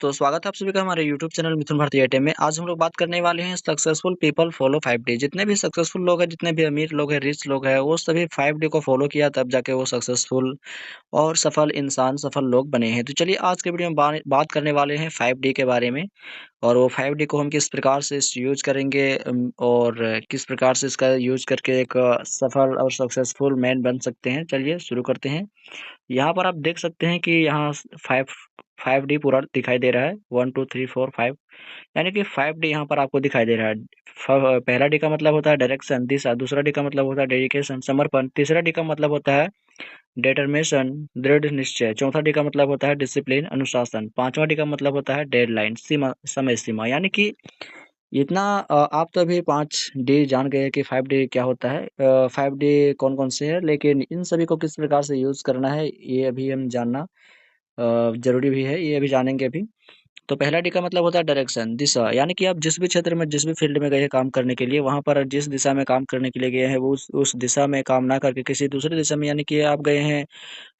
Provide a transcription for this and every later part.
तो स्वागत है आप सभी का हमारे YouTube channel Mithun Bharti IT में। आज हम लोग बात करने वाले हैं सक्सेसफुल पीपल फॉलो 5D। जितने भी सक्सेसफुल लोग हैं, जितने भी अमीर लोग हैं, रिच लोग हैं, वो सभी 5D को फॉलो किया तब जाके वो सक्सेसफुल और सफल इंसान, सफल लोग बने हैं। तो चलिए आज के वीडियो में बात करने वाले हैं 5D के बारे में और वो 5D को हम किस प्रकार से इस यूज़ करेंगे और किस प्रकार से इसका यूज़ करके एक सफल और सक्सेसफुल मैन बन सकते हैं। चलिए शुरू करते हैं। यहाँ पर आप देख सकते हैं कि यहाँ 5 5D पूरा दिखाई दे रहा है 1 2 3 4 5 यानी कि 5D यहाँ पर आपको दिखाई दे रहा है। पहला डी का मतलब होता है डायरेक्शन, दिशा। दूसरा डी का मतलब होता है डेडिकेशन, समर्पण। तीसरा डी का मतलब होता है डिटरमिनेशन, दृढ़ निश्चय। चौथा डी का मतलब होता है डिसिप्लिन, अनुशासन। पांचवा डी का मतलब होता है डेडलाइन, सीमा, समय सीमा। यानी कि इतना आप तो अभी 5D जान गए कि 5D क्या होता है। 5D कौन-कौन से हैं, लेकिन इन सभी को किस प्रकार से यूज़ करना है, ये अभी हम जानना ज़रूरी भी है, ये अभी जानेंगे अभी। तो पहला डी का मतलब होता है डायरेक्शन, दिशा। यानी कि आप जिस भी क्षेत्र में, जिस भी फील्ड में गए हैं काम करने के लिए, वहाँ पर जिस दिशा में काम करने के लिए गए हैं, वो उस दिशा में काम ना करके किसी दूसरी दिशा में, यानी कि आप गए हैं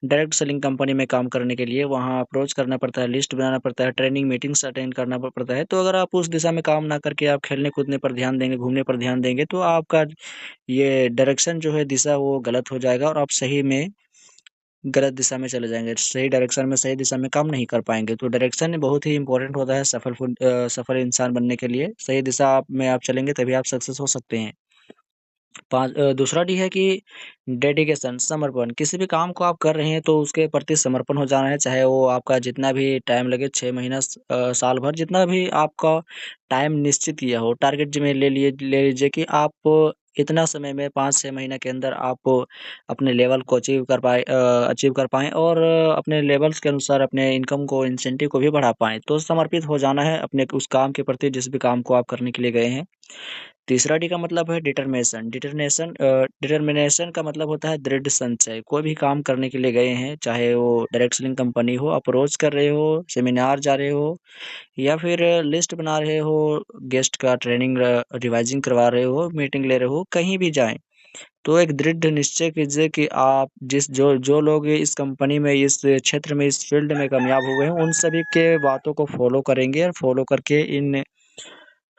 डायरेक्ट सेलिंग कंपनी में काम करने के लिए, वहाँ अप्रोच करना पड़ता है, लिस्ट बनाना पड़ता है, ट्रेनिंग मीटिंग्स अटेंड करना पड़ता है। तो अगर आप उस दिशा में काम ना करके आप खेलने-कूदने पर ध्यान देंगे, घूमने पर ध्यान देंगे, तो आपका ये डायरेक्शन जो है, दिशा, वो गलत हो जाएगा और आप सही में गलत दिशा में चले जाएँगे। सही डायरेक्शन में, सही दिशा में काम नहीं कर पाएँगे। तो डायरेक्शन बहुत ही इम्पोर्टेंट होता है सफल इंसान बनने के लिए। सही दिशा में आप चलेंगे तभी आप सक्सेस हो सकते हैं। दूसरा डी है कि डेडिकेशन, समर्पण। किसी भी काम को आप कर रहे हैं तो उसके प्रति समर्पण हो जाना है, चाहे वो आपका जितना भी टाइम लगे, 6 महीना, साल भर, जितना भी आपका टाइम निश्चित किया हो। टारगेट जिम्मे ले लीजिए कि आप इतना समय में 5-6 महीने के अंदर आप अपने लेवल को अचीव कर पाएँ और अपने लेवल्स के अनुसार अपने इनकम को, इंसेंटिव को भी बढ़ा पाएँ। तो समर्पित हो जाना है अपने उस काम के प्रति, जिस भी काम को आप करने के लिए गए हैं। तीसरा डी का मतलब है डिटर्मिनेशन का मतलब होता है दृढ़ संचय। कोई भी काम करने के लिए गए हैं, चाहे वो डायरेक्ट सेलिंग कंपनी हो, अप्रोच कर रहे हो, सेमिनार जा रहे हो या फिर लिस्ट बना रहे हो, गेस्ट का ट्रेनिंग रिवाइजिंग करवा रहे हो, मीटिंग ले रहे हो, कहीं भी जाएँ, तो एक दृढ़ निश्चय कीजिए कि आप जिस जो जो लोग इस कंपनी में, इस क्षेत्र में, इस फील्ड में कामयाब हुए हैं, उन सभी के बातों को फॉलो करेंगे और फॉलो करके इन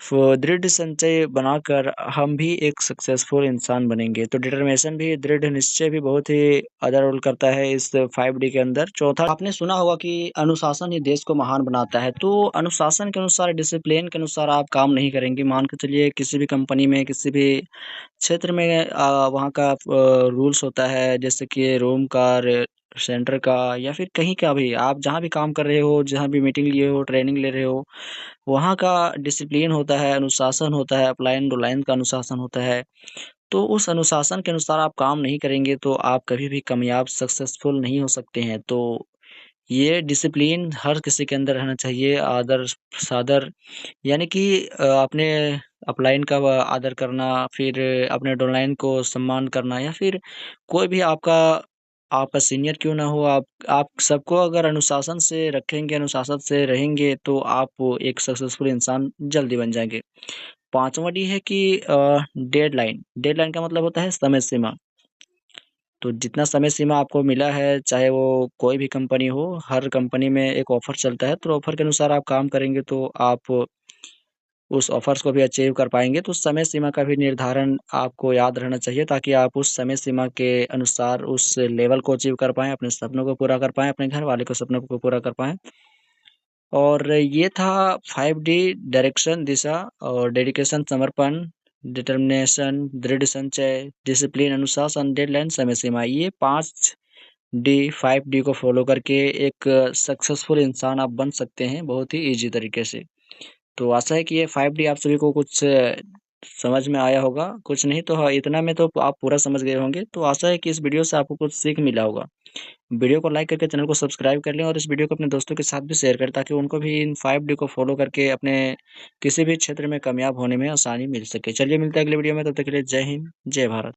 दृढ़ संचय बनाकर हम भी एक सक्सेसफुल इंसान बनेंगे। तो डिटर्मिनेशन भी, दृढ़ निश्चय भी बहुत ही अदा रोल करता है इस 5D के अंदर। चौथा, आपने सुना होगा कि अनुशासन ही देश को महान बनाता है। तो अनुशासन के अनुसार, डिसिप्लिन के अनुसार आप काम नहीं करेंगे। मान के चलिए किसी भी कंपनी में, किसी भी क्षेत्र में वहाँ का रूल्स होता है, जैसे कि रूम का, सेंटर का या फिर कहीं का भी, आप जहाँ भी काम कर रहे हो, जहाँ भी मीटिंग लिए हो, ट्रेनिंग ले रहे हो, वहाँ का डिसिप्लिन होता है, अनुशासन होता है, अपलाइन डोलाइन का अनुशासन होता है। तो उस अनुशासन के अनुसार आप काम नहीं करेंगे तो आप कभी भी कामयाब, सक्सेसफुल नहीं हो सकते हैं। तो ये डिसिप्लिन हर किसी के अंदर रहना चाहिए। आदर, सादर, यानी कि अपने अपलाइन का आदर करना, फिर अपने डाउनलाइन को सम्मान करना, या फिर कोई भी आपका सीनियर क्यों ना हो, आप सबको अगर अनुशासन से रखेंगे, अनुशासन से रहेंगे, तो आप एक सक्सेसफुल इंसान जल्दी बन जाएँगे। 5वां डी है कि डेडलाइन। डेडलाइन का मतलब होता है समय सीमा। तो जितना समय सीमा आपको मिला है, चाहे वो कोई भी कंपनी हो, हर कंपनी में एक ऑफ़र चलता है, तो ऑफ़र के अनुसार आप काम करेंगे तो आप उस ऑफ़र्स को भी अचीव कर पाएँगे। तो समय सीमा का भी निर्धारण आपको याद रहना चाहिए, ताकि आप उस समय सीमा के अनुसार उस लेवल को अचीव कर पाएँ, अपने सपनों को पूरा कर पाएँ, अपने घरवाले के सपनों को पूरा कर पाएँ। और ये था 5D, डायरेक्शन, दिशा और डेडिकेशन, समर्पण, डिटर्मिनेशन, दृढ़ संचय, डिसिप्लिन, अनुशासन, डेडलाइन, समय सीमा। ये 5D, 5D को फ़ॉलो करके एक सक्सेसफुल इंसान आप बन सकते हैं बहुत ही ईज़ी तरीके से। तो आशा है कि ये 5D आप सभी को कुछ समझ में आया होगा। कुछ नहीं तो हाँ, इतना में तो आप पूरा समझ गए होंगे। तो आशा है कि इस वीडियो से आपको कुछ सीख मिला होगा। वीडियो को लाइक करके चैनल को सब्सक्राइब कर लें और इस वीडियो को अपने दोस्तों के साथ भी शेयर करें, ताकि उनको भी इन 5D को फ़ॉलो करके अपने किसी भी क्षेत्र में कामयाब होने में आसानी मिल सके। चलिए मिलते हैं अगले वीडियो में, तब तक के लिए जय हिंद, जय भारत।